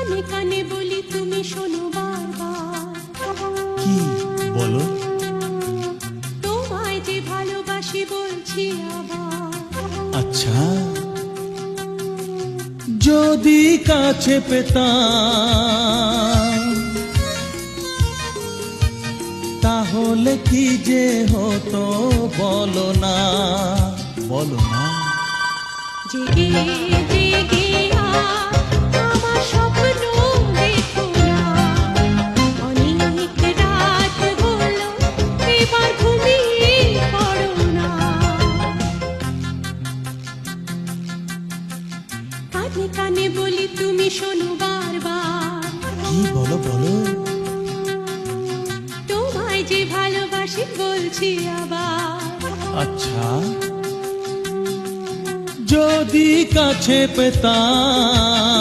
কানে কানে বলি তুমি শোনো বারবার, কি বলো? তোমায় যে ভালোবাসি বলছি আবার। আচ্ছা, যদি কাছে পেতাম তাহলে কি যে হতো বলো না, বলো না। জেগে জেগে আর আমার স্বপ্ন দেখো না, অনেক রাত হলো এবার ঘুমিয়ে পড়ো না। কানে কানে বলি তুমি শোনো বারবার, কি বলো বলো? তোমায় যে ভালোবাসি বলছি আবার। আচ্ছা, যদি কাছে পেতাম